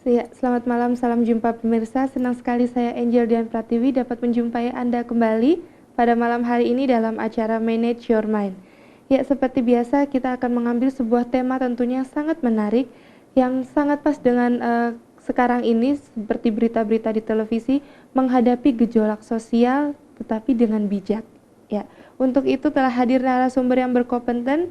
Ya, selamat malam, salam jumpa pemirsa. Senang sekali saya Angel Dian Pratiwi dapat menjumpai Anda kembali pada malam hari ini dalam acara Manage Your Mind. Ya, seperti biasa kita akan mengambil sebuah tema tentunya sangat menarik yang sangat pas dengan sekarang ini seperti berita-berita di televisi menghadapi gejolak sosial tetapi dengan bijak. Ya, untuk itu telah hadir narasumber yang berkompeten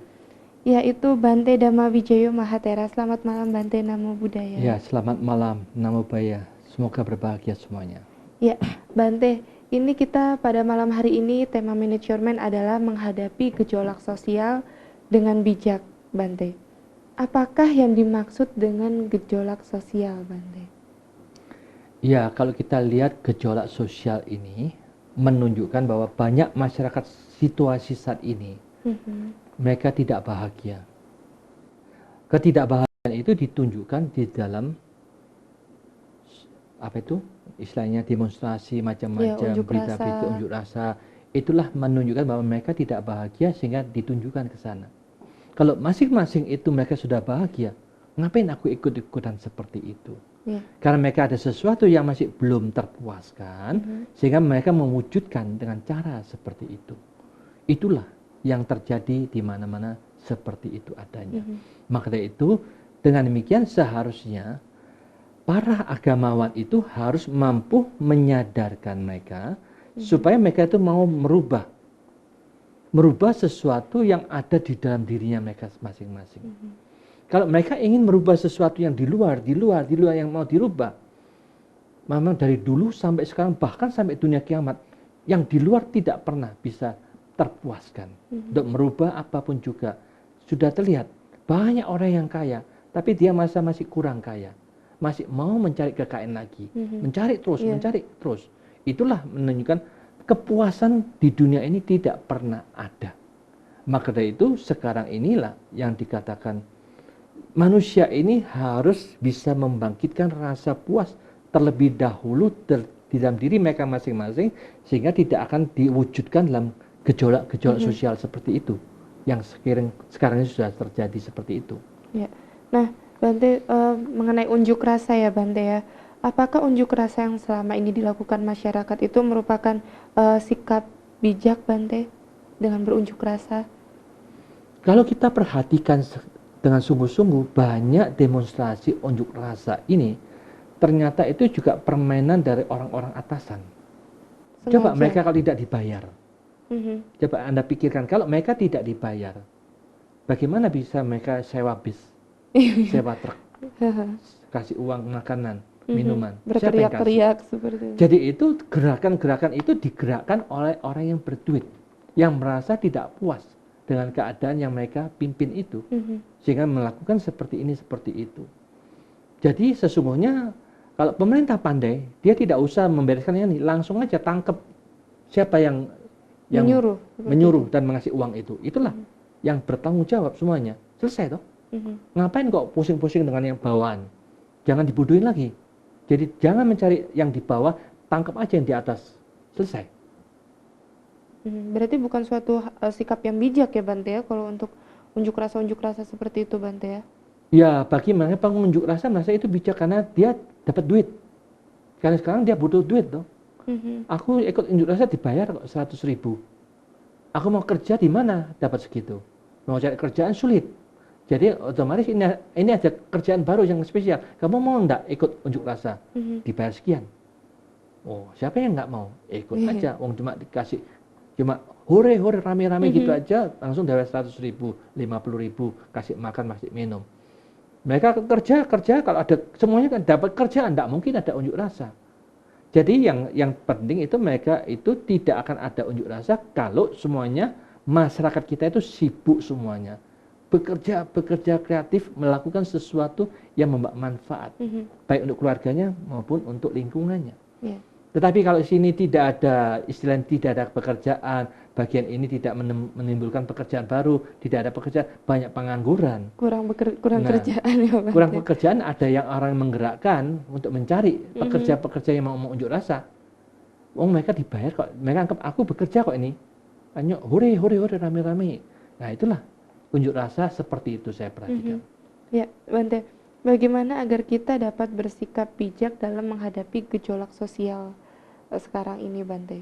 yaitu Bante Dhamma Wijayo Mahatera. Selamat malam Bante, Namo Buddhaya. Ya, selamat malam, Namo Buddhaya. Semoga berbahagia semuanya. Ya, Bante, ini kita pada malam hari ini tema manajemen adalah menghadapi gejolak sosial dengan bijak, Bante. Apakah yang dimaksud dengan gejolak sosial, Bante? Ya, kalau kita lihat gejolak sosial ini menunjukkan bahwa banyak masyarakat situasi saat ini mereka tidak bahagia. Ketidakbahagiaan itu ditunjukkan di dalam istilahnya demonstrasi macam-macam, berita-berita unjuk rasa. Itulah menunjukkan bahwa mereka tidak bahagia sehingga ditunjukkan ke sana. Kalau masing-masing itu mereka sudah bahagia, ngapain aku ikut-ikutan seperti itu? Karena mereka ada sesuatu yang masih belum terpuaskan, sehingga mereka mewujudkan dengan cara seperti itu. Itulah yang terjadi di mana-mana seperti itu adanya. Maka dari itu, dengan demikian seharusnya para agamawan itu harus mampu menyadarkan mereka supaya mereka itu mau merubah sesuatu yang ada di dalam dirinya mereka masing-masing. Kalau mereka ingin merubah sesuatu yang di luar yang mau dirubah, memang dari dulu sampai sekarang bahkan sampai dunia kiamat, yang di luar tidak pernah bisa terpuaskan untuk merubah apapun juga. Sudah terlihat banyak orang yang kaya, tapi dia masih kurang kaya, masih mau mencari kekayaan lagi, mencari terus. Itulah menunjukkan kepuasan di dunia ini tidak pernah ada. Maka dari itu sekarang inilah yang dikatakan manusia ini harus bisa membangkitkan rasa puas terlebih dahulu di dalam diri mereka masing-masing, sehingga tidak akan diwujudkan dalam gejolak-gejolak sosial seperti itu yang sekarang ini sudah terjadi seperti itu. Ya. Nah, Bante, mengenai unjuk rasa ya Bante ya, apakah unjuk rasa yang selama ini dilakukan masyarakat itu merupakan sikap bijak Bante dengan berunjuk rasa? Kalau kita perhatikan dengan sungguh-sungguh, banyak demonstrasi unjuk rasa ini ternyata itu juga permainan dari orang-orang atasan. Coba mereka kalau tidak dibayar, coba Anda pikirkan, kalau mereka tidak dibayar, bagaimana bisa mereka sewa bis, sewa truk, kasih uang makanan, minuman, berteriak-teriak seperti itu. Jadi itu gerakan-gerakan itu digerakkan oleh orang yang berduit, yang merasa tidak puas dengan keadaan yang mereka pimpin itu, sehingga melakukan seperti ini, seperti itu. Jadi sesungguhnya kalau pemerintah pandai, dia tidak usah membereskan ini, langsung aja tangkap siapa yang menyuruh dan mengasih uang itu. Itulah yang bertanggung jawab semuanya. Selesai toh. Ngapain kok pusing-pusing dengan yang bawaan? Jangan dibodohin lagi. Jadi jangan mencari yang di bawah, tangkap aja yang di atas. Selesai. Berarti bukan suatu sikap yang bijak ya Bante ya, kalau untuk unjuk rasa seperti itu Bante ya? Ya, bagi mereka pengunjuk rasa merasa itu bijak karena dia dapat duit. Karena sekarang dia butuh duit toh. Aku ikut unjuk rasa dibayar kok 100.000. Aku mau kerja di mana dapat segitu? Mau cari kerjaan sulit. Jadi otomatis ini ada kerjaan baru yang spesial. Kamu mau enggak ikut unjuk rasa? Dibayar sekian. Oh, siapa yang enggak mau? Ikut aja. Wong cuma dikasih, cuma hore rame-rame gitu aja, langsung dari 100.000, 50.000, kasih makan, kasih minum. Mereka kerja kalau ada semuanya kan dapat kerjaan, enggak mungkin ada unjuk rasa. Jadi yang penting itu mereka itu tidak akan ada unjuk rasa kalau semuanya masyarakat kita itu sibuk semuanya. Bekerja kreatif, melakukan sesuatu yang membawa manfaat, baik untuk keluarganya maupun untuk lingkungannya. Tetapi kalau di sini tidak ada tidak ada pekerjaan, bagian ini tidak menimbulkan pekerjaan baru, tidak ada pekerjaan, banyak pengangguran. Kurang kerjaan ya Bante. Kurang pekerjaan, ada yang orang menggerakkan untuk mencari pekerja-pekerja yang mau unjuk rasa. Mereka dibayar kok, mereka anggap aku bekerja kok ini. Hanya hore rame-rame. Nah itulah unjuk rasa seperti itu saya perhatikan. Ya Bante, Bagaimana agar kita dapat bersikap bijak dalam menghadapi gejolak sosial sekarang ini, Bante?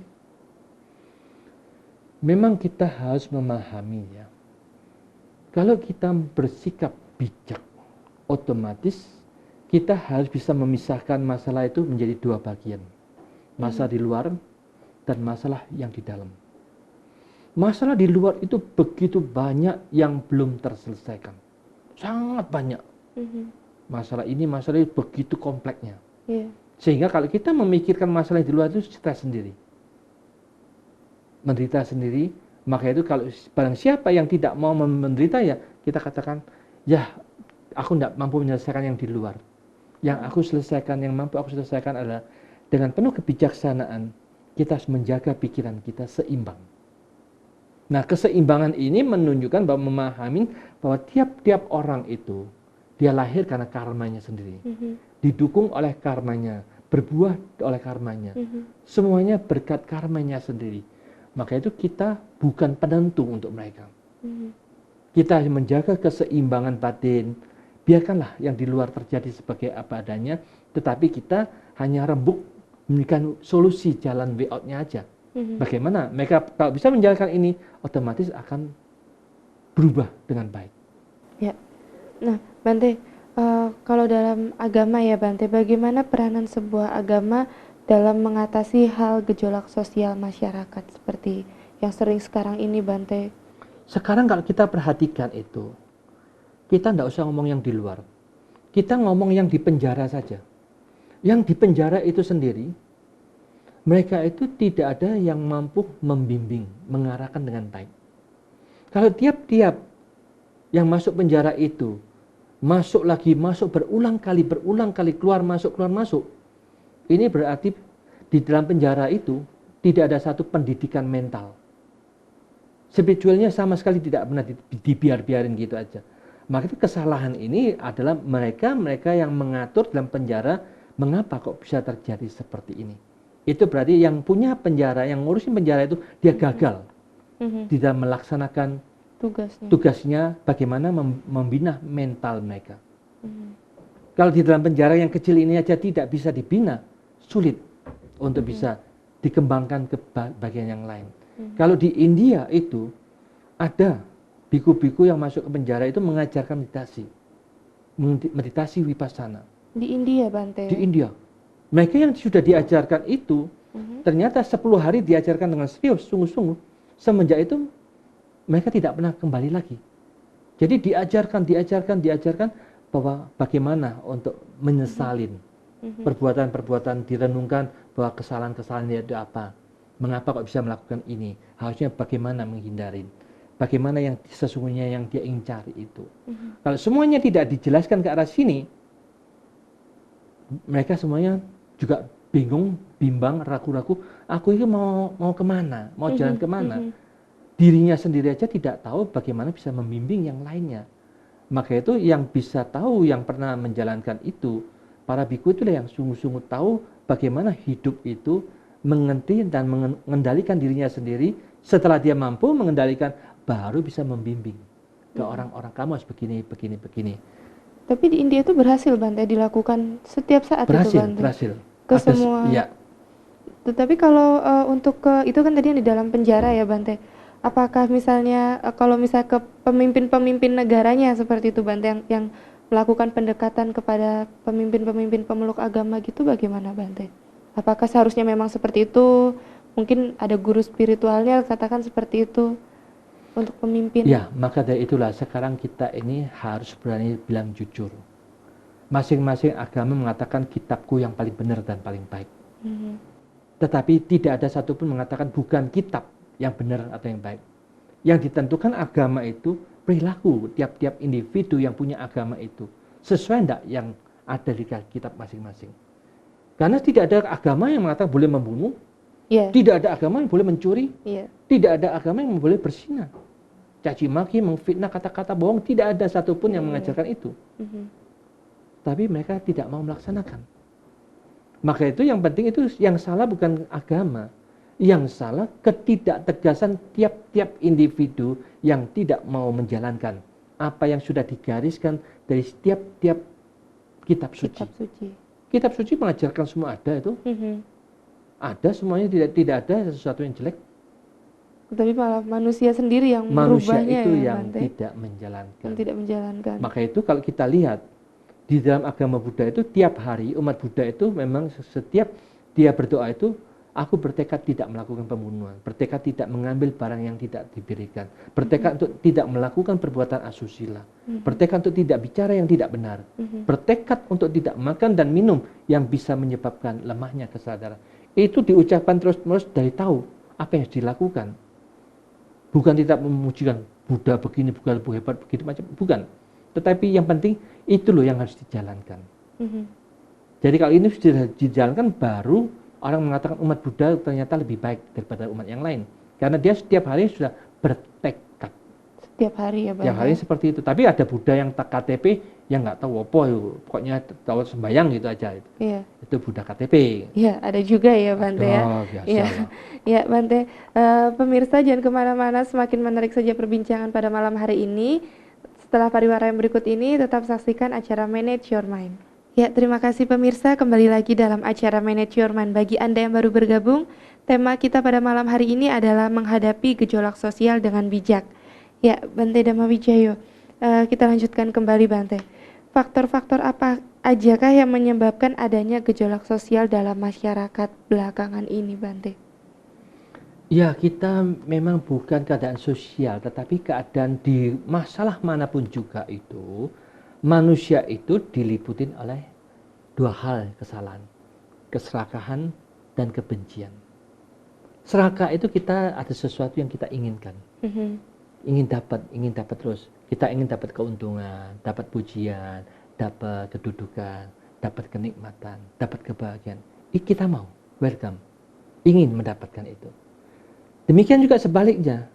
Memang kita harus memahami ya, kalau kita bersikap bijak, otomatis kita harus bisa memisahkan masalah itu menjadi dua bagian. Masalah di luar dan masalah yang di dalam. Masalah di luar itu begitu banyak yang belum terselesaikan. Sangat banyak. Masalah ini begitu kompleksnya. Sehingga kalau kita memikirkan masalah di luar itu stres sendiri. Menderita sendiri, maka itu kalau barang siapa yang tidak mau menderita ya kita katakan, ya aku tidak mampu menyelesaikan yang di luar. Yang aku selesaikan, yang mampu aku selesaikan adalah dengan penuh kebijaksanaan kita harus menjaga pikiran kita seimbang. Nah, keseimbangan ini menunjukkan bahwa memahami bahwa tiap-tiap orang itu dia lahir karena karmanya sendiri. Didukung oleh karmanya, berbuah oleh karmanya. Semuanya berkat karmanya sendiri. Maka itu kita bukan penentu untuk mereka. Kita menjaga keseimbangan batin. Biarkanlah yang di luar terjadi sebagai apa adanya, tetapi kita hanya rembuk memberikan solusi jalan way out-nya aja. Bagaimana mereka kalau bisa menjalankan ini, otomatis akan berubah dengan baik. Ya, nah Bante, kalau dalam agama ya Bante, bagaimana peranan sebuah agama dalam mengatasi hal gejolak sosial masyarakat seperti yang sering sekarang ini, Bante? Sekarang kalau kita perhatikan itu, kita tidak usah ngomong yang di luar. Kita ngomong yang di penjara saja. Yang di penjara itu sendiri, mereka itu tidak ada yang mampu membimbing, mengarahkan dengan baik. Kalau tiap-tiap yang masuk penjara itu, masuk lagi, masuk berulang kali, keluar masuk, ini berarti di dalam penjara itu tidak ada satu pendidikan mental. Spiritualnya sama sekali tidak pernah dibiarin gitu aja. Maka itu kesalahan ini adalah mereka yang mengatur dalam penjara, mengapa kok bisa terjadi seperti ini. Itu berarti yang punya penjara, yang ngurusin penjara itu dia gagal di dalam melaksanakan tugasnya bagaimana membina mental mereka. Kalau di dalam penjara yang kecil ini aja tidak bisa dibina, sulit untuk bisa dikembangkan ke bagian yang lain. Kalau di India itu ada biku-biku yang masuk ke penjara itu mengajarkan meditasi vipassana. Di India, Bante? Di India. Mereka yang sudah diajarkan itu, ternyata 10 hari diajarkan dengan serius, sungguh-sungguh. Semenjak itu mereka tidak pernah kembali lagi. Jadi diajarkan bahwa bagaimana untuk menyesalin perbuatan-perbuatan, direnungkan bahwa kesalahan-kesalahan itu apa. Mengapa kok bisa melakukan ini? Harusnya bagaimana menghindarin. Bagaimana yang sesungguhnya yang dia ingin cari itu. Kalau semuanya tidak dijelaskan ke arah sini, mereka semuanya juga bingung, bimbang, ragu-ragu. Aku ini mau kemana? Mau jalan kemana? Dirinya sendiri aja tidak tahu bagaimana bisa membimbing yang lainnya. Maka itu yang bisa tahu, yang pernah menjalankan itu, para biku itulah yang sungguh-sungguh tahu bagaimana hidup itu mengerti dan mengendalikan dirinya sendiri. Setelah dia mampu mengendalikan, baru bisa membimbing ke orang-orang, kamu harus begini. Tapi di India itu berhasil, Bante, dilakukan setiap saat itu, Bante? Berhasil. Ke semua. Ya. Tetapi kalau untuk itu kan tadi yang di dalam penjara ya, Bante. Apakah misalnya kalau misalnya ke pemimpin-pemimpin negaranya seperti itu, Bante, yang melakukan pendekatan kepada pemimpin-pemimpin pemeluk agama gitu, bagaimana, Bante? Apakah seharusnya memang seperti itu? Mungkin ada guru spiritualnya katakan seperti itu untuk pemimpin. Ya, maka dari itulah sekarang kita ini harus berani bilang jujur. Masing-masing agama mengatakan kitabku yang paling benar dan paling baik. Tetapi tidak ada satupun mengatakan bukan kitab yang benar atau yang baik. Yang ditentukan agama itu perilaku tiap-tiap individu yang punya agama itu. Sesuai enggak yang ada di kitab masing-masing. Karena tidak ada agama yang mengatakan boleh membunuh. Tidak ada agama yang boleh mencuri. Tidak ada agama yang boleh berzina. Caci maki, memfitnah, kata-kata bohong, tidak ada satupun yang mengajarkan itu. Tapi mereka tidak mau melaksanakan. Maka itu yang penting itu yang salah bukan agama. Yang salah ketidaktegasan tiap-tiap individu yang tidak mau menjalankan apa yang sudah digariskan dari tiap-tiap kitab suci. Kitab suci. Kitab suci mengajarkan semua ada itu. Ada semuanya, tidak ada sesuatu yang jelek. Tapi malah manusia sendiri yang Manusia merubahnya itu ya, yang Bante. tidak menjalankan. Yang tidak menjalankan. Maka itu kalau kita lihat di dalam agama Buddha itu tiap hari umat Buddha itu memang setiap dia berdoa itu, aku bertekad tidak melakukan pembunuhan, bertekad tidak mengambil barang yang tidak diberikan, bertekad untuk tidak melakukan perbuatan asusila, bertekad untuk tidak bicara yang tidak benar, bertekad untuk tidak makan dan minum yang bisa menyebabkan lemahnya kesadaran. Itu diucapkan terus-menerus dari tahu apa yang harus dilakukan. Bukan tidak memujikan Buddha begini, bukan hebat begitu macam, bukan. Tetapi yang penting itu loh yang harus dijalankan. Jadi kalau ini sudah dijalankan, baru orang mengatakan umat Buddha ternyata lebih baik daripada umat yang lain. Karena dia setiap hari sudah bertekad. Setiap hari ya, Bang. Setiap hari seperti itu. Tapi ada Buddha yang tak KTP yang nggak tahu apa itu. Pokoknya tahu sembahyang gitu aja. Iya. Itu Buddha KTP. Iya, ada juga ya, Bante ya. Biasa Iya. lah. Ya, Bante. Pemirsa jangan kemana-mana, semakin menarik saja perbincangan pada malam hari ini. Setelah pariwara yang berikut ini, tetap saksikan acara Manage Your Mind. Ya, terima kasih pemirsa, kembali lagi dalam acara Manage Your Mind. Bagi Anda yang baru bergabung, tema kita pada malam hari ini adalah menghadapi gejolak sosial dengan bijak. Ya, Bante Dhamma Wijayo, kita lanjutkan kembali, Bante. Faktor-faktor apa ajakah yang menyebabkan adanya gejolak sosial dalam masyarakat belakangan ini, Bante? Ya, kita memang bukan keadaan sosial, tetapi keadaan di masalah manapun juga itu, manusia itu diliputin oleh dua hal kesalahan, keserakahan dan kebencian. Serakah itu kita ada sesuatu yang kita inginkan, ingin dapat terus. Kita ingin dapat keuntungan, dapat pujian, dapat kedudukan, dapat kenikmatan, dapat kebahagiaan. Kita mau, welcome, ingin mendapatkan itu. Demikian juga sebaliknya,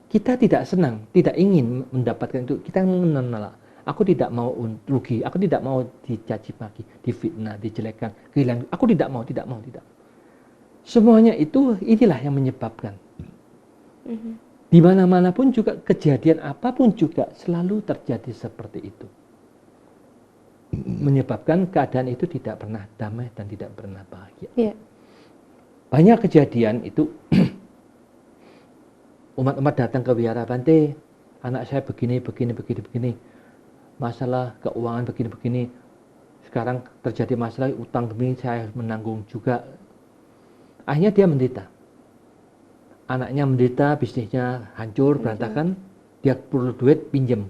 kita tidak senang, tidak ingin mendapatkan itu. Kita menolak. Aku tidak mau rugi, aku tidak mau dicaci maki, difitnah, dijelekan, kehilangan. Aku tidak mau. Semuanya itu, inilah yang menyebabkan. Di mana-mana pun juga, kejadian apapun juga selalu terjadi seperti itu. Menyebabkan keadaan itu tidak pernah damai dan tidak pernah bahagia. Yeah. Banyak kejadian itu, umat-umat datang ke wihara, Bante, anak saya begini. Masalah keuangan begini. Sekarang terjadi masalah utang demi saya menanggung juga. Akhirnya dia menderita. Anaknya menderita, bisnisnya hancur, berantakan. Dia perlu duit, pinjam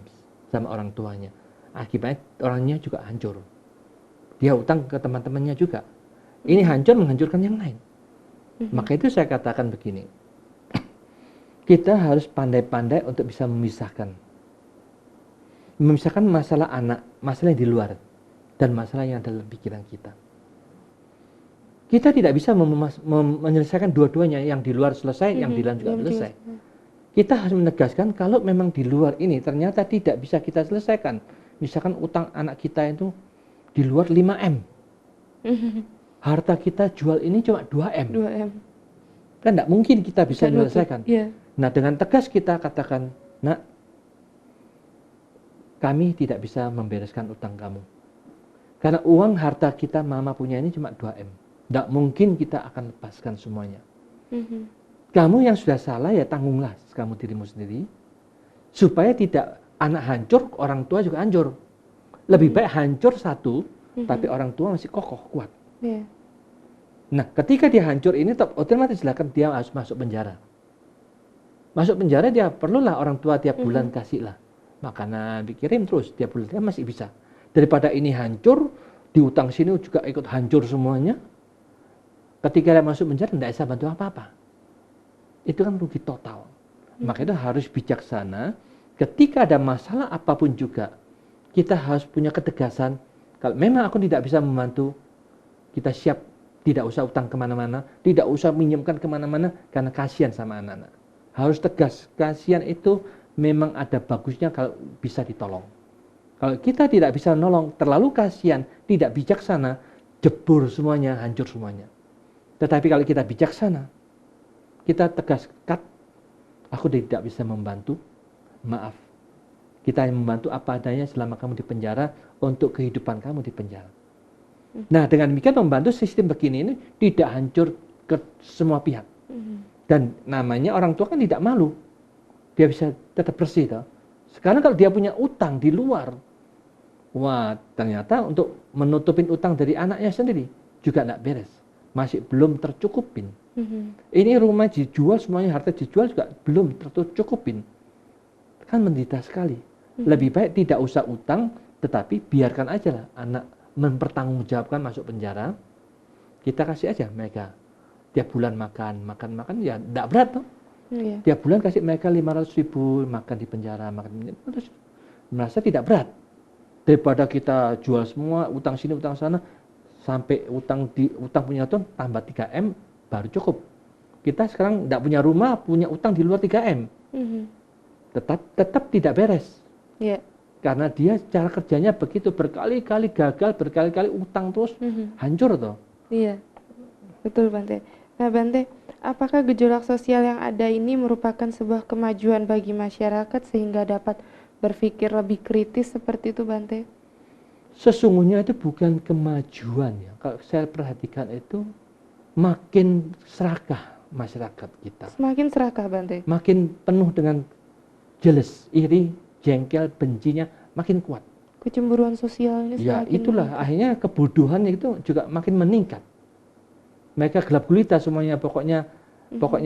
sama orang tuanya. Akibatnya orangnya juga hancur. Dia utang ke teman-temannya juga. Ini hancur menghancurkan yang lain. Maka itu saya katakan begini. Kita harus pandai-pandai untuk bisa memisahkan masalah anak, masalah yang di luar, dan masalah yang ada dalam pikiran kita. Kita tidak bisa menyelesaikan dua-duanya, yang di luar selesai, yang di dalam juga selesai. Kita harus menegaskan kalau memang di luar ini ternyata tidak bisa kita selesaikan. Misalkan utang anak kita itu di luar 5M. Harta kita jual ini cuma 2M. Kan tidak mungkin kita bisa menyelesaikan. Yeah. Nah, dengan tegas kita katakan, nak, kami tidak bisa membereskan utang kamu. Karena uang harta kita mama punya ini cuma 2M. Tidak mungkin kita akan lepaskan semuanya. Kamu yang sudah salah ya tanggunglah kamu dirimu sendiri. Supaya tidak anak hancur, orang tua juga hancur. Lebih baik hancur satu, tapi orang tua masih kokoh, kuat. Yeah. Nah, ketika dia hancur ini otomatis dia harus masuk penjara. Masuk penjara dia perlulah orang tua tiap bulan kasihlah makanan, dikirim terus tiap bulan, dia masih bisa. Daripada ini hancur, diutang sini juga ikut hancur semuanya. Ketika dia masuk penjara tidak bisa bantu apa-apa. Itu kan rugi total. Maka itu harus bijaksana. Ketika ada masalah apapun juga, kita harus punya ketegasan. Kalau memang aku tidak bisa membantu, kita siap tidak usah utang kemana-mana, tidak usah minjamkan kemana-mana, karena kasihan sama anak-anak. Harus tegas, kasihan itu memang ada bagusnya kalau bisa ditolong. Kalau kita tidak bisa menolong, terlalu kasihan, tidak bijaksana, jebur semuanya, hancur semuanya. Tetapi kalau kita bijaksana, kita tegas, cut, aku tidak bisa membantu, maaf. Kita yang membantu apa adanya selama kamu di penjara, untuk kehidupan kamu di penjara. Nah, dengan demikian membantu sistem begini ini tidak hancur ke semua pihak. Dan namanya orang tua kan tidak malu. Dia bisa tetap bersih toh. Sekarang kalau dia punya utang di luar, wah ternyata untuk menutupin utang dari anaknya sendiri juga tidak beres. Masih belum tercukupin. Ini rumah dijual, semuanya harta dijual juga belum tercukupin. Kan menderita sekali. Lebih baik tidak usah utang, tetapi biarkan aja lah anak mempertanggungjawabkan masuk penjara. Kita kasih aja mereka tiap bulan makan ya tidak berat toh. Tiap bulan kasih mereka 500.000 makan di penjara, terus merasa tidak berat. Daripada kita jual semua, utang sini utang sana, sampai utang punya tuh tambah 3M baru cukup. Kita sekarang tidak punya rumah, punya utang di luar 3M. Tetap tidak beres. Karena dia cara kerjanya begitu, berkali-kali gagal, berkali-kali utang terus hancur toh. Iya, betul Bante. Nah Bante, apakah gejolak sosial yang ada ini merupakan sebuah kemajuan bagi masyarakat sehingga dapat berpikir lebih kritis seperti itu Bante? Sesungguhnya itu bukan kemajuan ya. Kalau saya perhatikan itu makin serakah masyarakat kita. Semakin serakah Bante? Makin penuh dengan jealous, iri, jengkel, bencinya makin kuat. Kecemburuan sosial ini ya semakin itulah meningkat. Akhirnya kebodohan itu juga makin meningkat. Mereka gelap gulita semuanya, pokoknya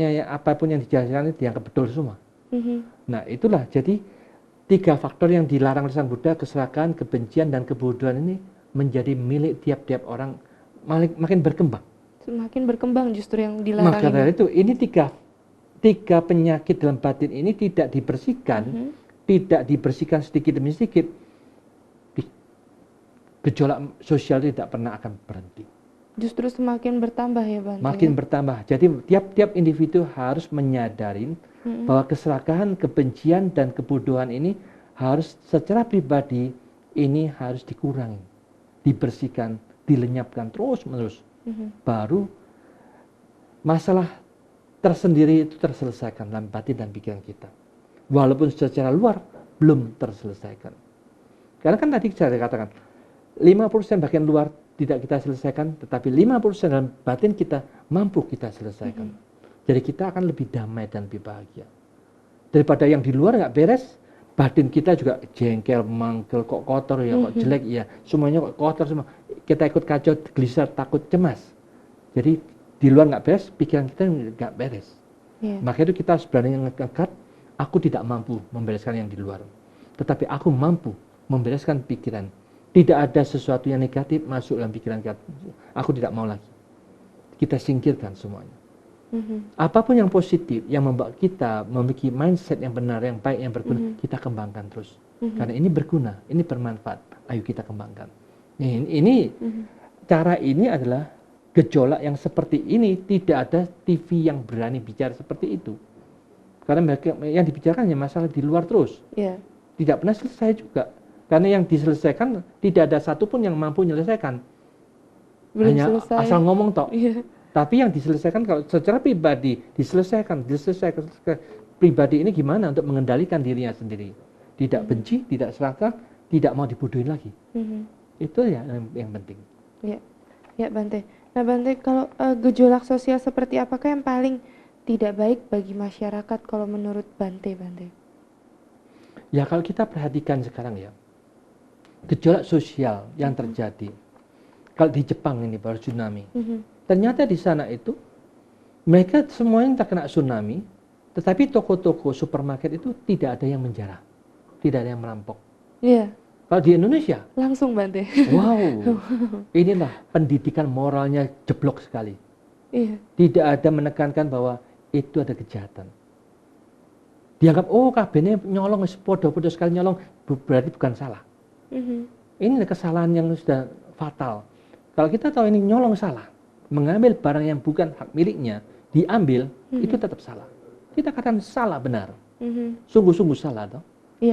ya, apapun yang dijelaskan itu dianggap betul semua. Nah itulah, jadi 3 faktor yang dilarang oleh Sang Buddha, keserakahan, kebencian, dan kebodohan ini menjadi milik tiap-tiap orang, makin berkembang. Semakin berkembang justru yang dilarang. Maka dari itu, ini tiga penyakit dalam batin ini tidak dibersihkan, tidak dibersihkan sedikit demi sedikit, gejolak sosial tidak pernah akan berhenti. Justru semakin bertambah ya Bante? Makin bertambah. Jadi tiap-tiap individu harus menyadarin bahwa keserakahan, kebencian, dan kebodohan ini harus secara pribadi ini harus dikurangi, dibersihkan, dilenyapkan terus-menerus. Baru masalah tersendiri itu terselesaikan dalam batin dan pikiran kita. Walaupun secara luar belum terselesaikan. Karena kan tadi saya katakan 50% bagian luar tidak kita selesaikan, tetapi 50% dalam batin kita mampu kita selesaikan. Jadi kita akan lebih damai dan lebih bahagia. Daripada yang di luar nggak beres, batin kita juga jengkel, mangkel, kok kotor ya, kok jelek ya, semuanya kok kotor semua. Kita ikut kacau, gelisah, takut, cemas. Jadi di luar nggak beres, pikiran kita nggak beres. Maka itu kita harus berani ngangkat, aku tidak mampu membereskan yang di luar, tetapi aku mampu membereskan pikiran. Tidak ada sesuatu yang negatif masuk dalam pikiran kita. Aku tidak mau lagi. Kita singkirkan semuanya. Apapun yang positif, yang membuat kita memiliki mindset yang benar, yang baik, yang berguna, kita kembangkan terus. Karena ini berguna, ini bermanfaat. Ayo kita kembangkan. Ini cara ini adalah gejolak yang seperti ini. Tidak ada TV yang berani bicara seperti itu. Karena yang dibicarakan hanya masalah di luar terus. Tidak pernah selesai juga. Karena yang diselesaikan tidak ada satupun yang mampu menyelesaikan. Hanya selesai. Asal ngomong tok. Tapi yang diselesaikan kalau secara pribadi diselesaikan pribadi ini gimana untuk mengendalikan dirinya sendiri. Tidak benci, tidak serakah, tidak mau dibodohin lagi. Itu ya yang penting. Ya Bante. Nah Bante, kalau gejolak sosial seperti apakah yang paling tidak baik bagi masyarakat kalau menurut Bante? Ya kalau kita perhatikan sekarang ya, gejolak sosial yang terjadi. Kalau di Jepang ini baru tsunami. Ternyata di sana itu mereka semuanya terkena tsunami, tetapi toko-toko supermarket itu tidak ada yang menjarah, tidak ada yang merampok. Kalau di Indonesia langsung Bante. Wow, inilah pendidikan moralnya jeblok sekali. Tidak ada menekankan bahwa itu ada kejahatan. Dianggap kabene nyolong, podo-podo sekali nyolong, berarti bukan salah. Ini kesalahan yang sudah fatal. Kalau kita tahu ini nyolong salah, mengambil barang yang bukan hak miliknya, diambil, itu tetap salah. Kita katakan salah benar. Sungguh-sungguh salah. Toh?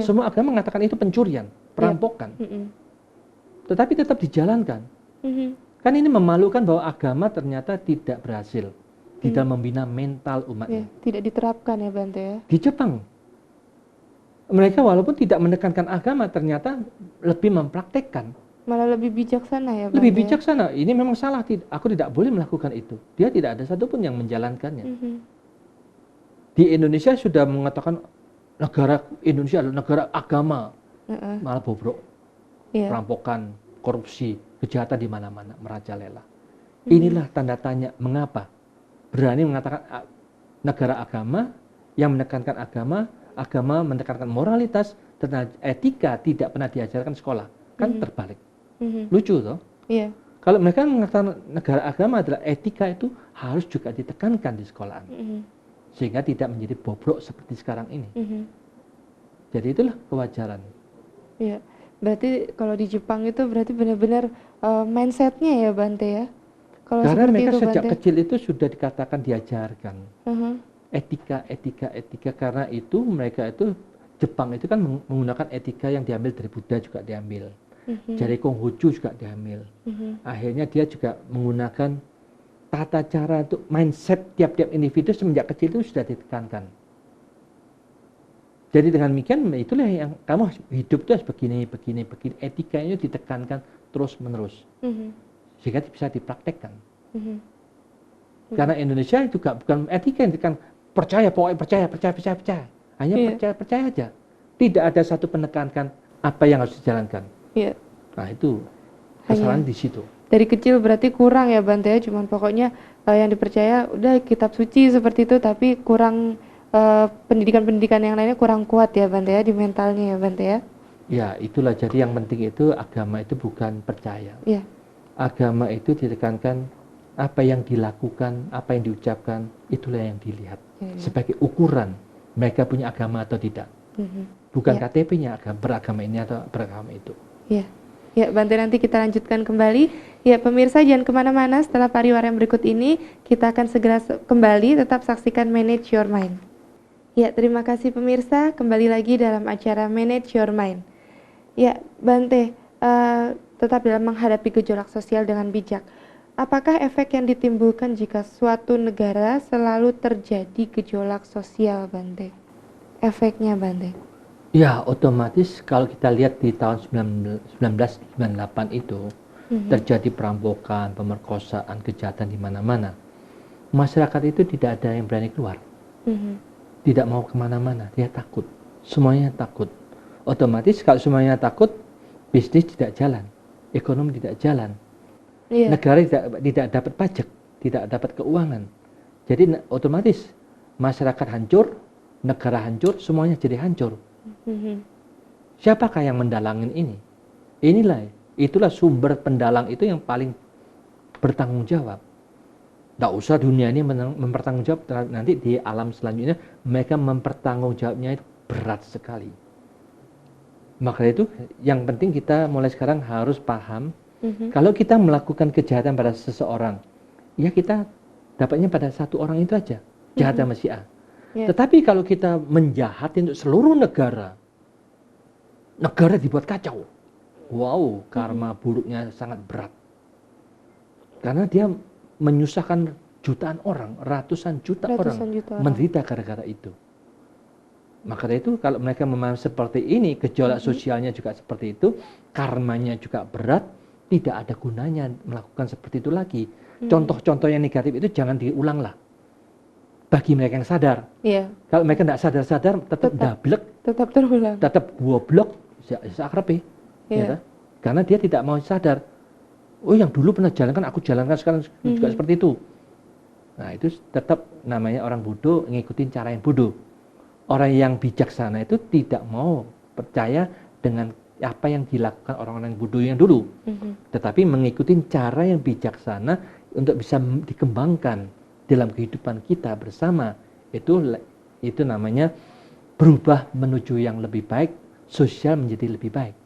Semua agama mengatakan itu pencurian, perampokan. Tetapi tetap dijalankan. Kan ini memalukan bahwa agama ternyata tidak berhasil di dalam membina mental umatnya. Tidak diterapkan ya Bante ya? Di Jepang, Mereka walaupun tidak menekankan agama, ternyata lebih mempraktekkan. Malah lebih bijaksana ya, Bante? Lebih bijaksana. Ini memang salah. Aku tidak boleh melakukan itu. Dia tidak ada satupun yang menjalankannya. Di Indonesia sudah mengatakan negara Indonesia adalah negara agama. Malah bobrok. Perampokan, korupsi, kejahatan di mana-mana, merajalela. Inilah tanda tanya mengapa berani mengatakan negara agama yang menekankan agama menekankan moralitas, dan etika tidak pernah diajarkan sekolah. Kan terbalik. Lucu toh? Iya. Kalau mereka mengatakan negara agama adalah etika, itu harus juga ditekankan di sekolahan. Sehingga tidak menjadi bobrok seperti sekarang ini. Jadi itulah kewajaran. Iya. Berarti kalau di Jepang itu berarti benar-benar mindsetnya ya, Bante ya? Kalau karena mereka itu, sejak Bante, kecil itu sudah dikatakan diajarkan. Etika. Karena itu mereka itu, Jepang itu kan menggunakan etika yang diambil dari Buddha, juga diambil. Dari Konghucu juga diambil. Akhirnya dia juga menggunakan tata cara untuk mindset tiap-tiap individu semenjak kecil itu sudah ditekankan. Jadi dengan demikian, itulah yang kamu hidup itu harus begini. Etikanya ditekankan terus-menerus. Sehingga bisa dipraktekkan. Karena Indonesia juga bukan etika yang ditekan, percaya. Hanya percaya aja. Tidak ada satu penekankan apa yang harus dijalankan. Iya. Nah itu kesalahan di situ. Dari kecil berarti kurang ya, Bante ya, cuman pokoknya yang dipercaya udah kitab suci seperti itu, tapi kurang pendidikan-pendidikan yang lainnya kurang kuat ya, Bante ya, di mentalnya ya, Bante ya. Ya itulah, jadi yang penting itu agama itu bukan percaya. Iya. Agama itu ditekankan apa yang dilakukan, apa yang diucapkan, itulah yang dilihat sebagai ukuran mereka punya agama atau tidak. Bukan KTP-nya beragama ini atau beragama itu. Iya. Ya, Bante, nanti kita lanjutkan kembali. Ya, pemirsa jangan kemana-mana. Setelah pariwara yang berikut ini, kita akan segera kembali. Tetap saksikan Manage Your Mind. Ya, terima kasih pemirsa. Kembali lagi dalam acara Manage Your Mind. Ya, Bante, tetap dalam menghadapi gejolak sosial dengan bijak. Apakah efek yang ditimbulkan jika suatu negara selalu terjadi gejolak sosial, Bante? Efeknya, Bante? Ya, otomatis kalau kita lihat di tahun 1998 itu terjadi perampokan, pemerkosaan, kejahatan di mana-mana. Masyarakat itu tidak ada yang berani keluar. Tidak mau kemana-mana, dia takut. Semuanya takut. Otomatis kalau semuanya takut, bisnis tidak jalan, ekonomi tidak jalan. Negara tidak dapat pajak, tidak dapat keuangan. Jadi otomatis masyarakat hancur, negara hancur, semuanya jadi hancur. Siapakah yang mendalangin ini? Itulah sumber pendalang itu yang paling bertanggung jawab. Tidak usah dunia ini mempertanggung jawab, nanti di alam selanjutnya mereka mempertanggung jawabnya itu berat sekali. Maka itu yang penting kita mulai sekarang harus paham, kalau kita melakukan kejahatan pada seseorang, ya kita dapatnya pada satu orang itu aja, jahat sama si A. Tetapi kalau kita menjahat untuk seluruh negara, negara dibuat kacau. Wow, karma buruknya sangat berat. Karena dia menyusahkan jutaan orang, ratusan juta orang menderita gara-gara itu. Maka dari itu kalau mereka memahami seperti ini, gejolak sosialnya juga seperti itu, karmanya juga berat, tidak ada gunanya melakukan seperti itu lagi. Contoh-contoh yang negatif itu jangan diulang lah. Bagi mereka yang sadar. Kalau mereka tidak sadar-sadar, tetap dablek, tetap terulang, tetap goblok, seakrabe. Karena dia tidak mau sadar. Oh, yang dulu pernah jalankan, aku jalankan sekarang juga seperti itu. Nah, itu tetap namanya orang bodoh ngikutin cara yang bodoh. Orang yang bijaksana itu tidak mau percaya dengan apa yang dilakukan orang-orang bodoh yang dulu. Tetapi mengikuti cara yang bijaksana untuk bisa dikembangkan dalam kehidupan kita bersama, itu namanya berubah menuju yang lebih baik, sosial menjadi lebih baik.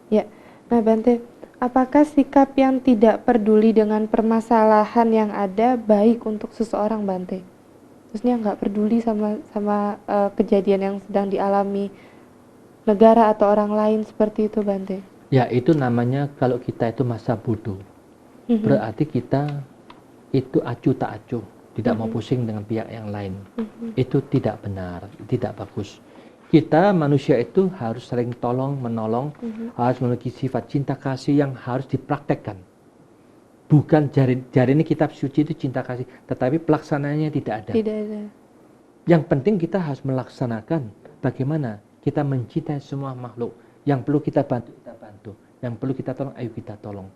Ya, nah Bante, apakah sikap yang tidak peduli dengan permasalahan yang ada baik untuk seseorang, Bante? Maksudnya nggak peduli sama kejadian yang sedang dialami negara atau orang lain seperti itu, Bante? Ya, itu namanya kalau kita itu masa bodoh. Berarti kita itu acuh tak acuh, tidak mau pusing dengan pihak yang lain. Itu tidak benar, tidak bagus. Kita manusia itu harus saling tolong menolong, harus memiliki sifat cinta kasih yang harus dipraktekkan. Bukan jari ini kitab suci itu cinta kasih, tetapi pelaksananya tidak ada. Tidak ada. Yang penting kita harus melaksanakan bagaimana kita mencintai semua makhluk. Yang perlu kita bantu. Yang perlu kita tolong, ayo kita tolong.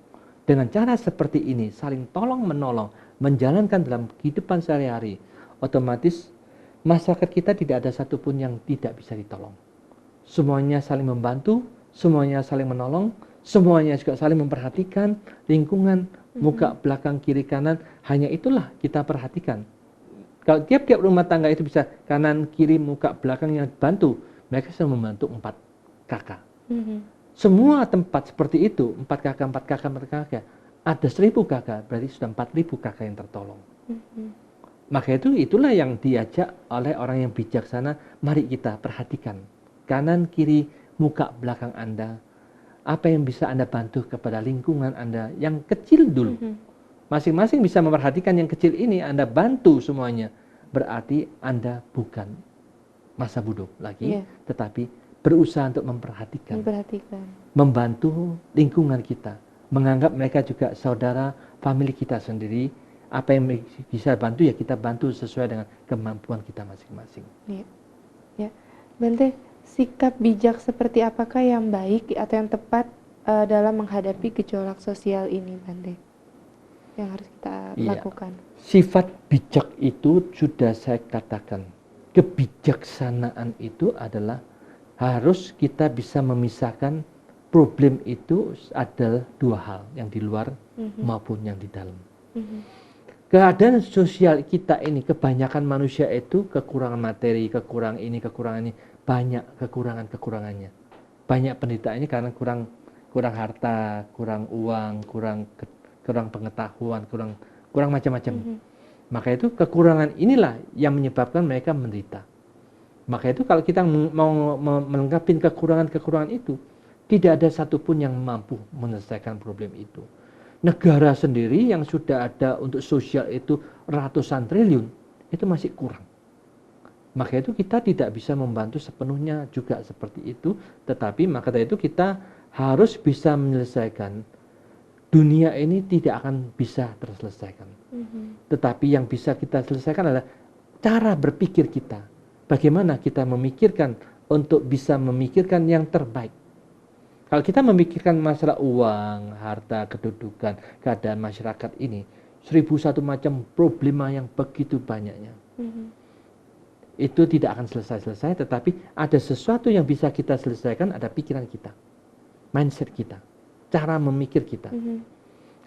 Dengan cara seperti ini, saling tolong menolong, menjalankan dalam kehidupan sehari-hari, otomatis masyarakat kita tidak ada satupun yang tidak bisa ditolong. Semuanya saling membantu, semuanya saling menolong, semuanya juga saling memperhatikan lingkungan, muka, belakang, kiri, kanan. Hanya itulah kita perhatikan. Kalau tiap-tiap rumah tangga itu bisa kanan, kiri, muka, belakang yang bantu, mereka bisa membantu 4 kakak. Semua tempat seperti itu, 4 kakak, 4 kakak, 4 kakak, ada 1000 kakak, berarti sudah 4000 kakak yang tertolong. Maka itulah yang diajak oleh orang yang bijaksana. Mari kita perhatikan kanan, kiri, muka, belakang Anda. Apa yang bisa Anda bantu kepada lingkungan Anda yang kecil dulu. Masing-masing bisa memperhatikan yang kecil ini, Anda bantu semuanya. Berarti Anda bukan masa bodoh lagi, tetapi berusaha untuk memperhatikan. Membantu lingkungan kita. Menganggap mereka juga saudara, famili kita sendiri. Apa yang bisa bantu ya kita bantu sesuai dengan kemampuan kita masing-masing. Ya. Bante, sikap bijak seperti apakah yang baik atau yang tepat dalam menghadapi gejolak sosial ini, Bante? Yang harus kita lakukan. Sifat bijak itu sudah saya katakan. Kebijaksanaan itu adalah harus kita bisa memisahkan problem itu adalah 2 hal, yang di luar maupun yang di dalam. Keadaan sosial kita ini, kebanyakan manusia itu kekurangan materi, kekurangan ini, banyak kekurangannya. Banyak penderitaannya karena kurang harta, kurang uang, kurang pengetahuan, kurang macam-macam. Maka itu kekurangan inilah yang menyebabkan mereka menderita. Maka itu kalau kita mau melengkapi kekurangan itu, tidak ada satupun yang mampu menyelesaikan problem itu. Negara sendiri yang sudah ada untuk sosial itu ratusan triliun, itu masih kurang. Maka itu kita tidak bisa membantu sepenuhnya juga seperti itu, tetapi maka dari itu kita harus bisa menyelesaikan. Dunia ini tidak akan bisa terselesaikan. Tetapi yang bisa kita selesaikan adalah cara berpikir kita. Bagaimana kita memikirkan untuk bisa memikirkan yang terbaik. Kalau kita memikirkan masalah uang, harta, kedudukan, keadaan masyarakat ini, 1001 macam problema yang begitu banyaknya. Itu tidak akan selesai-selesai, tetapi ada sesuatu yang bisa kita selesaikan, ada pikiran kita, mindset kita, cara memikir kita.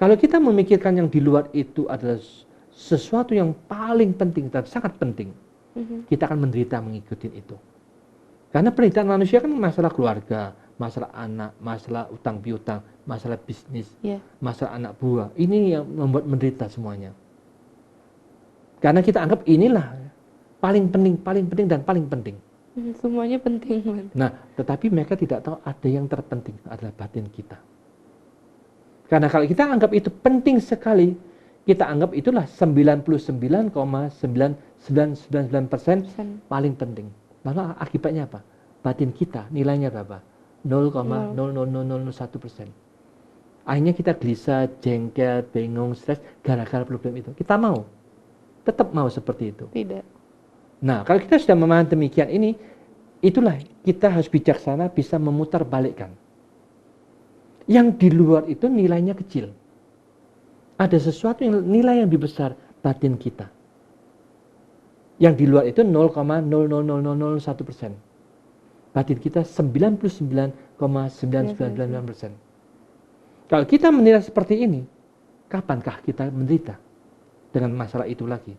Kalau kita memikirkan yang di luar itu adalah sesuatu yang paling penting dan sangat penting, kita akan menderita mengikuti itu. Karena penderitaan manusia kan masalah keluarga, masalah anak, masalah utang piutang, masalah bisnis, masalah anak buah. Ini yang membuat menderita semuanya. Karena kita anggap inilah paling penting dan paling penting. Semuanya penting. Nah, tetapi mereka tidak tahu ada yang terpenting adalah batin kita. Karena kalau kita anggap itu penting sekali, kita anggap itulah 99,9999% paling penting. Malah akibatnya apa? Batin kita nilainya berapa? 0,00001%. Akhirnya kita gelisah, jengkel, bingung, stres gara-gara problem itu. Kita tetap mau seperti itu. Tidak. Nah, kalau kita sudah memahami demikian ini, itulah kita harus bijaksana bisa memutar balikkan. Yang di luar itu nilainya kecil. Ada sesuatu yang nilai yang lebih besar, batin kita. Yang di luar itu 0,00001%. Batin kita 99,9999%. Kalau kita menilai seperti ini, kapankah kita menderita dengan masalah itu lagi?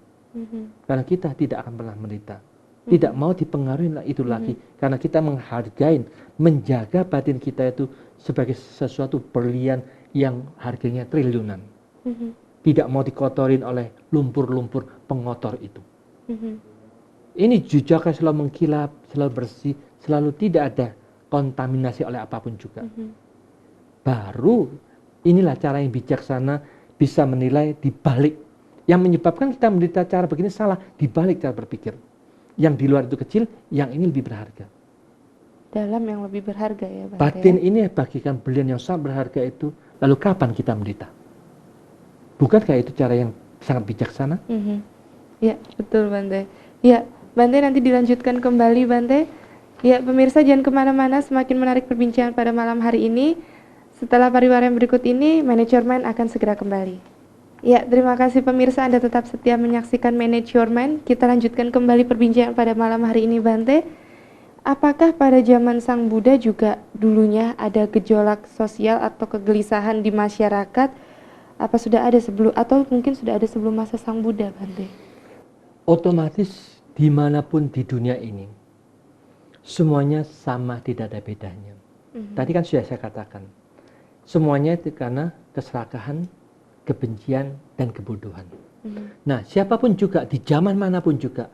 Karena kita tidak akan pernah menderita. Tidak mau dipengaruhi itu lagi. Karena kita menghargai, menjaga batin kita itu sebagai sesuatu berlian yang harganya triliunan. Tidak mau dikotorin oleh lumpur-lumpur pengotor itu. Ini jujurnya selalu mengkilap, selalu bersih, selalu tidak ada kontaminasi oleh apapun juga. Baru inilah cara yang bijaksana bisa menilai di balik. Yang menyebabkan kita menderita cara begini salah, di balik cara berpikir. Yang di luar itu kecil, yang ini lebih berharga. dalam yang lebih berharga ya Bante. Batin ini bagikan belian yang sangat berharga itu, lalu kapan kita menderita? Bukankah itu cara yang sangat bijaksana? Ya, betul Bante. Ya, Bante nanti dilanjutkan kembali Bante. Ya, pemirsa jangan kemana-mana, semakin menarik perbincangan pada malam hari ini. Setelah pariwara yang berikut ini, Manage Your Mind akan segera kembali. Ya, terima kasih pemirsa Anda tetap setia menyaksikan Manage Your Mind. Kita lanjutkan kembali perbincangan pada malam hari ini Bante. Apakah pada zaman Sang Buddha juga dulunya ada gejolak sosial atau kegelisahan di masyarakat? Apa sudah ada sebelum, atau mungkin sudah ada sebelum masa Sang Buddha Bante? Otomatis dimanapun di dunia ini, semuanya sama, tidak ada bedanya. Tadi kan sudah saya katakan, semuanya itu karena keserakahan, kebencian, dan kebodohan. Nah, siapapun juga, di zaman manapun juga,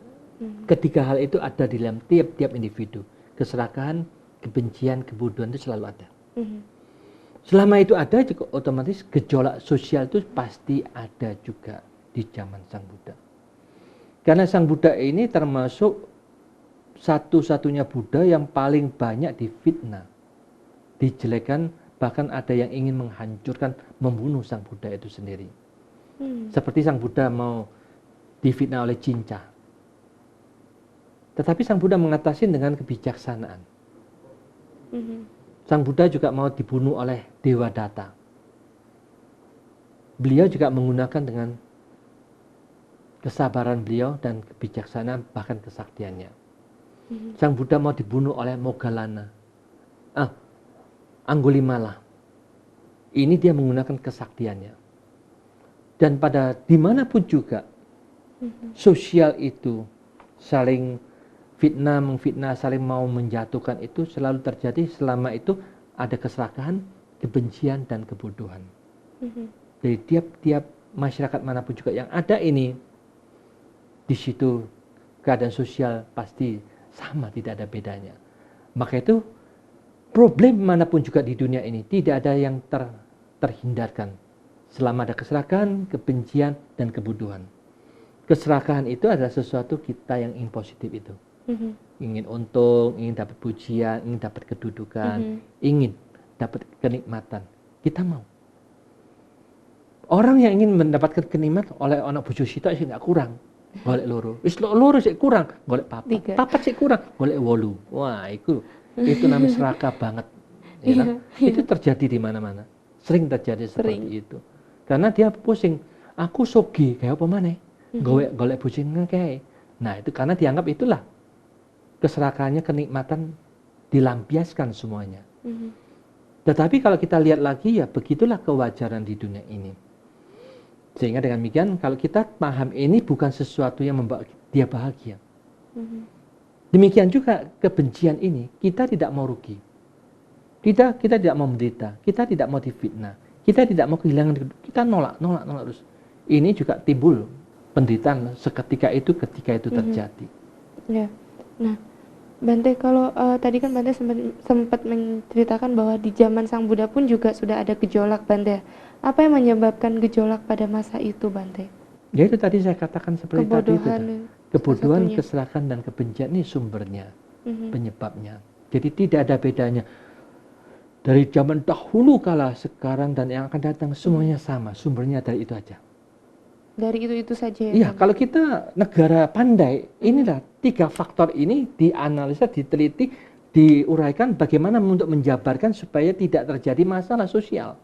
ketiga hal itu ada di dalam tiap-tiap individu. Keserakahan, kebencian, kebodohan itu selalu ada. Selama itu ada, juga otomatis gejolak sosial itu pasti ada juga di zaman Sang Buddha. Karena Sang Buddha ini termasuk satu-satunya Buddha yang paling banyak difitnah, dijelekan, bahkan ada yang ingin menghancurkan, membunuh Sang Buddha itu sendiri. Seperti Sang Buddha mau difitnah oleh Cinca. Tetapi Sang Buddha mengatasi dengan kebijaksanaan. Sang Buddha juga mau dibunuh oleh Dewa Datta. Beliau juga menggunakan dengan kesabaran beliau dan kebijaksanaan, bahkan kesaktiannya. Sang Buddha mau dibunuh oleh Moggallana, Anggulimala. Ini dia menggunakan kesaktiannya. Dan pada dimanapun juga, sosial itu saling fitnah, mengfitnah, saling mau menjatuhkan itu selalu terjadi selama itu ada keserakahan, kebencian, dan kebodohan. Dari tiap-tiap masyarakat manapun juga yang ada ini, di situ keadaan sosial pasti sama, tidak ada bedanya. Maka itu problem manapun juga di dunia ini tidak ada yang terhindarkan selama ada keserakahan, kebencian, dan kebodohan. Keserakahan itu adalah sesuatu kita yang impositif itu. Ingin untung, ingin dapat pujian, ingin dapat kedudukan, ingin dapat kenikmatan. Kita mau. Orang yang ingin mendapatkan kenikmatan oleh anak bojo sitok sih nggak kurang. Golek loro. Wis loro sik kurang, golek papat. Papat sik kurang, golek 8. Wah, itu namanya serakah banget. Ya, itu terjadi di mana-mana. Sering terjadi seperti itu. Karena dia pusing. Aku sogi kayak apa maneh? Golek bojo ngekei. Nah, itu karena dianggap itulah keserakahannya, kenikmatan dilampiaskan semuanya. Tetapi kalau kita lihat lagi, ya begitulah kewajaran di dunia ini. Sehingga dengan demikian, kalau kita paham ini bukan sesuatu yang membawa dia bahagia. Demikian juga kebencian ini, kita tidak mau rugi. Kita tidak mau menderita, kita tidak mau difitnah, kita tidak mau kehilangan, kita nolak terus. Ini juga timbul penderitaan ketika itu terjadi. Ya. Nah, Bante, kalau tadi kan Bante sempat menceritakan bahwa di zaman Sang Buddha pun juga sudah ada gejolak, Bante. Apa yang menyebabkan gejolak pada masa itu, Bante? Ya itu tadi saya katakan seperti tadi itu. Kebodohan, satunya. keserakahan, dan kebencian ini sumbernya, penyebabnya. Jadi tidak ada bedanya. Dari zaman dahulu kala, sekarang, dan yang akan datang, semuanya sama. Sumbernya dari itu aja. Dari itu saja ya? Iya, kalau kita negara pandai, inilah 3 faktor ini dianalisa, diteliti, diuraikan bagaimana untuk menjabarkan supaya tidak terjadi masalah sosial.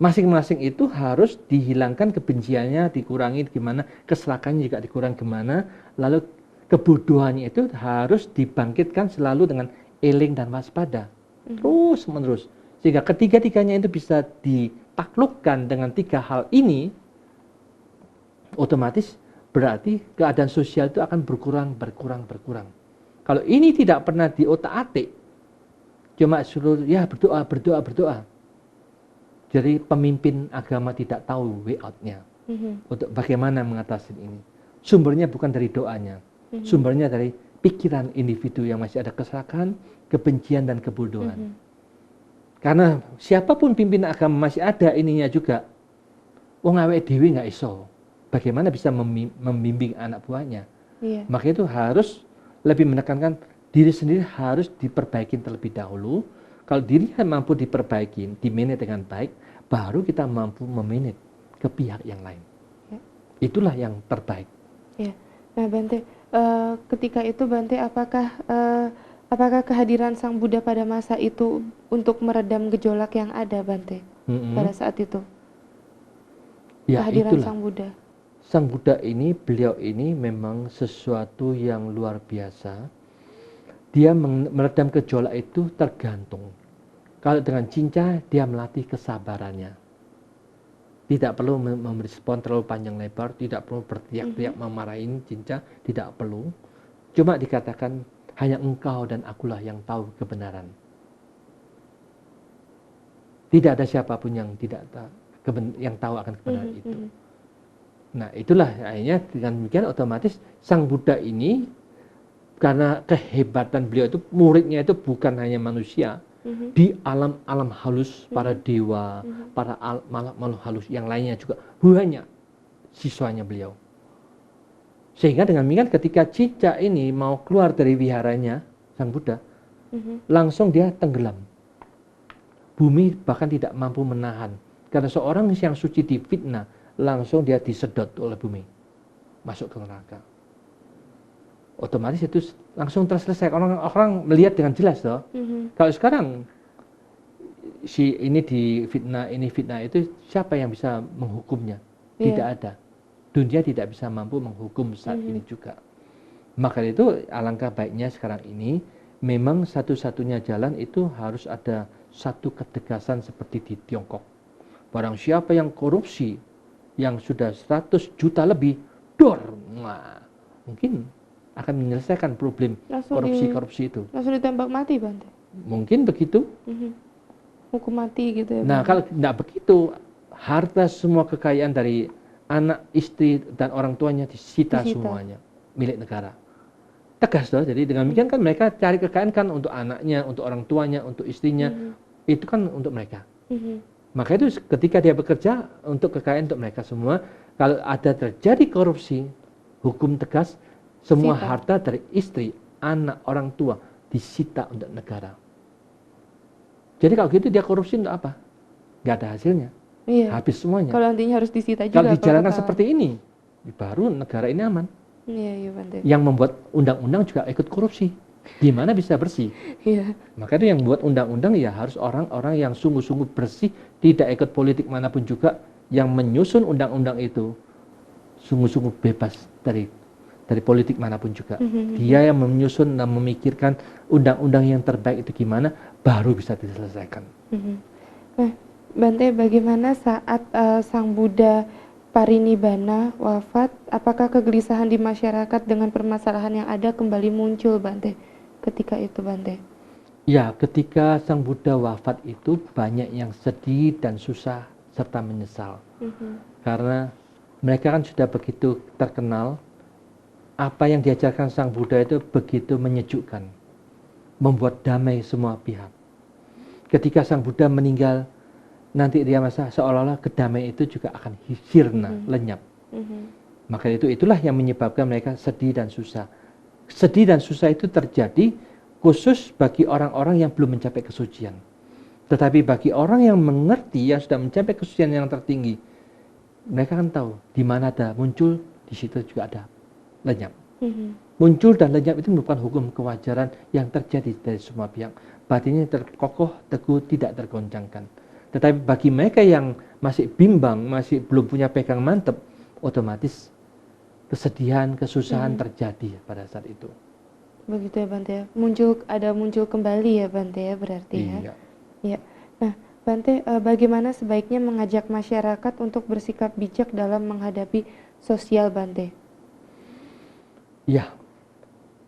Masing-masing itu harus dihilangkan kebenciannya, dikurangi gimana, keserakahannya juga dikurangi gimana, lalu kebodohannya itu harus dibangkitkan selalu dengan eling dan waspada. Terus menerus. Sehingga ketiga-tiganya itu bisa ditaklukkan dengan 3 hal ini, otomatis berarti keadaan sosial itu akan berkurang. Kalau ini tidak pernah diotak-atik, cuma suruh ya berdoa. Jadi pemimpin agama tidak tahu way out-nya untuk bagaimana mengatasi ini. Sumbernya bukan dari doanya, sumbernya dari pikiran individu yang masih ada keserakahan, kebencian, dan kebodohan. Karena siapapun pimpinan agama masih ada ininya juga. Wong awake dhewe nggak iso. Bagaimana bisa membimbing anak buahnya? Maka itu harus lebih menekankan Diri sendiri harus diperbaiki terlebih dahulu. Kalau dirinya mampu diperbaiki, dimanage dengan baik, baru kita mampu memanage ke pihak yang lain. Ya. Itulah yang terbaik. Ya. Nah Bante, ketika itu Bante, apakah kehadiran Sang Buddha pada masa itu untuk meredam gejolak yang ada Bante pada saat itu? Ya, kehadiran itulah. Sang Buddha. Sang Buddha ini, beliau ini memang sesuatu yang luar biasa. Dia meredam gejolak itu tergantung. Kalau dengan cinta, dia melatih kesabarannya. Tidak perlu merespon terlalu panjang lebar, tidak perlu berteriak-teriak memarahin cinta, tidak perlu. Cuma dikatakan, hanya engkau dan akulah yang tahu kebenaran. Tidak ada siapapun yang tahu akan kebenaran itu. Nah, itulah akhirnya dengan demikian otomatis Sang Buddha ini, karena kehebatan beliau itu, muridnya itu bukan hanya manusia, di alam halus, para dewa, para makhluk halus yang lainnya juga banyak siswanya beliau. Sehingga dengan demikian ketika cicak ini mau keluar dari wiharanya Sang Buddha, langsung dia tenggelam. Bumi bahkan tidak mampu menahan. Karena seorang yang suci difitnah, langsung dia disedot oleh bumi, masuk ke neraka. Otomatis itu langsung terselesaikan. Orang melihat dengan jelas toh. Kalau sekarang si ini difitnah, ini fitnah, itu siapa yang bisa menghukumnya? Tidak ada. Dunia tidak bisa mampu menghukum saat ini juga. Maka itu alangkah baiknya sekarang ini memang satu-satunya jalan itu harus ada satu ketegasan seperti di Tiongkok. Barang siapa yang korupsi yang sudah 100 juta lebih, mungkin akan menyelesaikan problem korupsi itu. Langsung ditembak mati Bante? Mungkin begitu. Hukum mati gitu ya. Nah, kalau tidak begitu, harta semua kekayaan dari anak, istri, dan orang tuanya disita semuanya, milik negara. Tegas loh. Jadi dengan demikian kan mereka cari kekayaan kan untuk anaknya, untuk orang tuanya, untuk istrinya, itu kan untuk mereka. Maka itu ketika dia bekerja untuk kekayaan untuk mereka semua, kalau ada terjadi korupsi, hukum tegas, semua harta dari istri, anak, orang tua disita untuk negara. Jadi kalau gitu dia korupsi untuk apa? Nggak ada hasilnya. Habis semuanya. Kalau nantinya harus disita juga. Kalau dijalankan seperti ini, baru negara ini aman. Bante. Yang membuat undang-undang juga ikut korupsi. Gimana bisa bersih? Maka itu yang buat undang-undang ya harus orang-orang yang sungguh-sungguh bersih, tidak ikut politik manapun juga, yang menyusun undang-undang itu sungguh-sungguh bebas dari politik manapun juga. Dia yang menyusun dan memikirkan undang-undang yang terbaik itu gimana, baru bisa diselesaikan. Nah, Bante, bagaimana saat Sang Buddha parinibbana, wafat, apakah kegelisahan di masyarakat dengan permasalahan yang ada kembali muncul Bante ketika itu Bante? Ya, ketika Sang Buddha wafat itu banyak yang sedih dan susah serta menyesal. Karena mereka kan sudah begitu terkenal, apa yang diajarkan Sang Buddha itu begitu menyejukkan, membuat damai semua pihak. Ketika Sang Buddha meninggal, nanti dia masa seolah-olah kedamaian itu juga akan sirna, lenyap. Maka itulah yang menyebabkan mereka sedih dan susah. Sedih dan susah itu terjadi khusus bagi orang-orang yang belum mencapai kesucian. Tetapi bagi orang yang mengerti, yang sudah mencapai kesucian yang tertinggi, mereka kan tahu di mana ada muncul, di situ juga ada lenyap. Muncul dan lenyap itu merupakan hukum kewajaran yang terjadi dari semua pihak. Batinnya terkokoh, teguh, tidak tergoncangkan. Tetapi bagi mereka yang masih bimbang, masih belum punya pegang mantap, otomatis kesedihan, kesusahan terjadi pada saat itu. Begitu ya Bante ya. Muncul kembali ya Bante ya berarti ya. Iya. Nah, Bante, bagaimana sebaiknya mengajak masyarakat untuk bersikap bijak dalam menghadapi sosial Bante? Ya,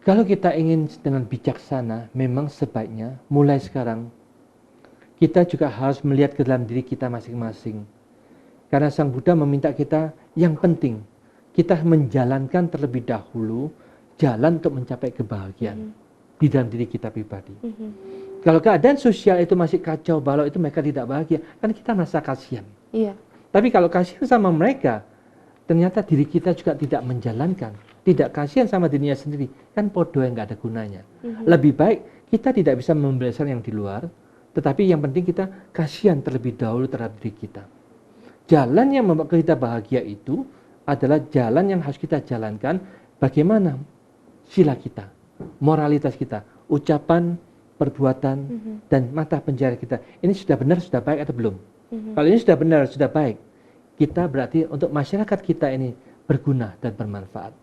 kalau kita ingin dengan bijaksana, memang sebaiknya mulai sekarang kita juga harus melihat ke dalam diri kita masing-masing. Karena Sang Buddha meminta kita yang penting, kita menjalankan terlebih dahulu jalan untuk mencapai kebahagiaan di dalam diri kita pribadi. Kalau keadaan sosial itu masih kacau balau, itu mereka tidak bahagia, kan kita merasa kasihan. Tapi kalau kasihan sama mereka, ternyata diri kita juga tidak menjalankan, tidak kasihan sama dirinya sendiri, kan podo yang nggak ada gunanya. Lebih baik kita tidak bisa membebaskan yang di luar, tetapi yang penting kita kasihan terlebih dahulu terhadap diri kita. Jalan yang membuat kita bahagia itu adalah jalan yang harus kita jalankan. Bagaimana sila kita, moralitas kita, ucapan, perbuatan, dan mata pencaharian kita. Ini sudah benar, sudah baik atau belum? Kalau ini sudah benar, sudah baik, kita berarti untuk masyarakat kita ini berguna dan bermanfaat.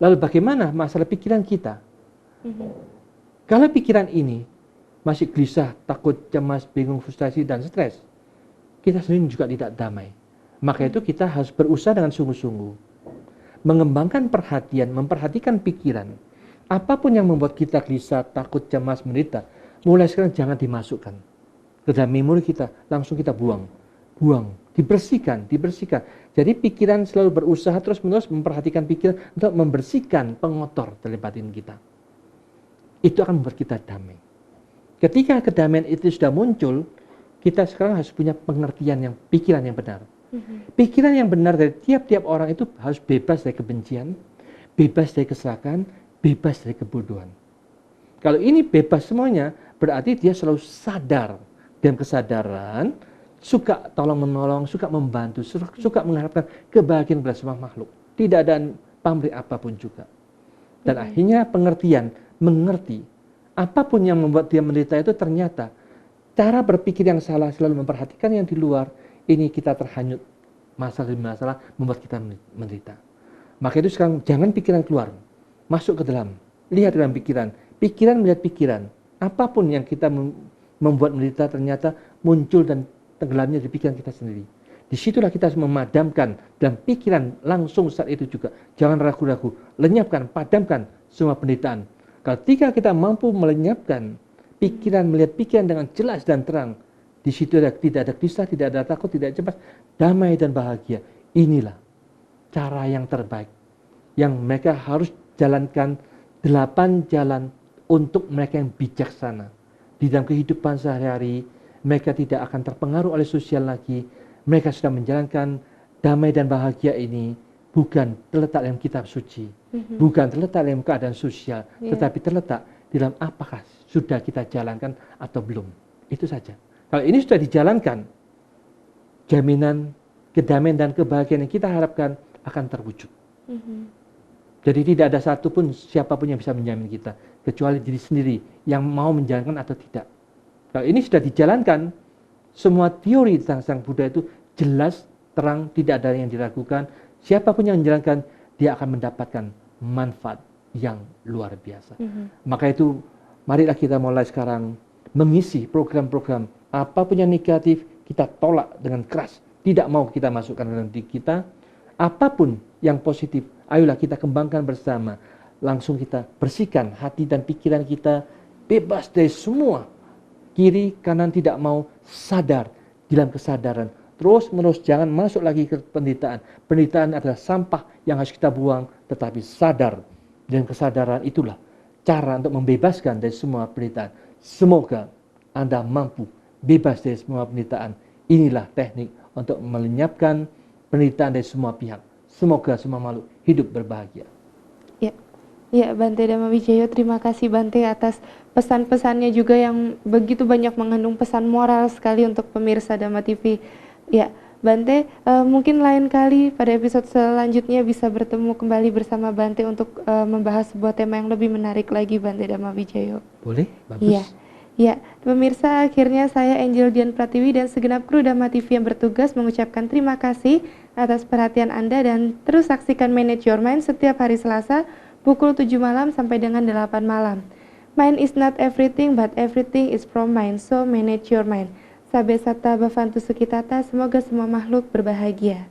Lalu bagaimana masalah pikiran kita? Kalau pikiran ini masih gelisah, takut, cemas, bingung, frustasi, dan stres, kita sendiri juga tidak damai. Maka itu kita harus berusaha dengan sungguh-sungguh mengembangkan perhatian, memperhatikan pikiran. Apapun yang membuat kita gelisah, takut, cemas, menderita, mulai sekarang jangan dimasukkan ke dalam memori kita, langsung kita buang, dibersihkan. Jadi pikiran selalu berusaha terus-menerus memperhatikan pikiran untuk membersihkan pengotor dari batin kita. Itu akan membuat kita damai. Ketika kedamaian itu sudah muncul, kita sekarang harus punya pengertian pikiran yang benar. Pikiran yang benar dari tiap-tiap orang itu harus bebas dari kebencian, bebas dari keserakahan, bebas dari kebodohan. Kalau ini bebas semuanya, berarti dia selalu sadar. Dan kesadaran, suka tolong-menolong, suka membantu, suka mengharapkan kebahagiaan pada semua makhluk. Tidak ada pamrih apapun juga. Dan akhirnya pengertian, mengerti. Apapun yang membuat dia menderita itu ternyata cara berpikir yang salah, selalu memperhatikan yang di luar, ini kita terhanyut masalah demi masalah, membuat kita menderita. Maka itu sekarang jangan pikiran keluar, masuk ke dalam, lihat dalam pikiran, pikiran melihat pikiran. Apapun yang kita membuat menderita ternyata muncul dan tenggelamnya di pikiran kita sendiri. Disitulah kita harus memadamkan dalam pikiran langsung saat itu juga. Jangan ragu-ragu, lenyapkan, padamkan semua penderitaan. Ketika kita mampu melenyapkan pikiran, melihat pikiran dengan jelas dan terang, di situ tidak ada gelisah, tidak ada takut, tidak cemas, damai dan bahagia. Inilah cara yang terbaik yang mereka harus jalankan, 8 jalan untuk mereka yang bijaksana. Di dalam kehidupan sehari-hari, mereka tidak akan terpengaruh oleh sosial lagi. Mereka sudah menjalankan damai dan bahagia ini bukan terletak dalam kitab suci, bukan terletak dalam keadaan sosial, tetapi terletak di dalam apakah sudah kita jalankan atau belum. Itu saja. Kalau ini sudah dijalankan, jaminan kedamaian dan kebahagiaan yang kita harapkan akan terwujud. Jadi tidak ada satupun siapapun yang bisa menjamin kita, kecuali diri sendiri yang mau menjalankan atau tidak. Kalau ini sudah dijalankan, semua teori tentang Sang Buddha itu jelas, terang, tidak ada yang diragukan. Siapapun yang menjalankan, dia akan mendapatkan manfaat yang luar biasa. Maka itu, marilah kita mulai sekarang mengisi program-program. Apapun yang negatif, kita tolak dengan keras. Tidak mau kita masukkan dalam diri kita. Apapun yang positif, ayolah kita kembangkan bersama. Langsung kita bersihkan hati dan pikiran kita, bebas dari semua kiri, kanan, tidak mau, sadar di dalam kesadaran. Terus-menerus jangan masuk lagi ke penderitaan. Penderitaan adalah sampah yang harus kita buang, tetapi sadar. Dan kesadaran itulah cara untuk membebaskan dari semua penderitaan. Semoga Anda mampu bebas dari semua penderitaan. Inilah teknik untuk melenyapkan penderitaan dari semua pihak. Semoga semua makhluk hidup berbahagia. Ya, Bante Dhamma Wijaya, terima kasih Bante atas pesan-pesannya juga yang begitu banyak mengandung pesan moral sekali untuk pemirsa Dhamma TV. Ya, Bante, mungkin lain kali pada episode selanjutnya bisa bertemu kembali bersama Bante untuk membahas sebuah tema yang lebih menarik lagi, Bante Dhamma Wijaya. Boleh? Bagus. Ya, pemirsa, akhirnya saya Angel Dian Pratiwi dan segenap kru Dhamma TV yang bertugas mengucapkan terima kasih atas perhatian Anda dan terus saksikan Manage Your Mind setiap hari Selasa pukul 7 malam sampai dengan 8 malam. Mind is not everything, but everything is from mind, so manage your mind. Sabe Sata Bhavantu Sukitata, semoga semua makhluk berbahagia.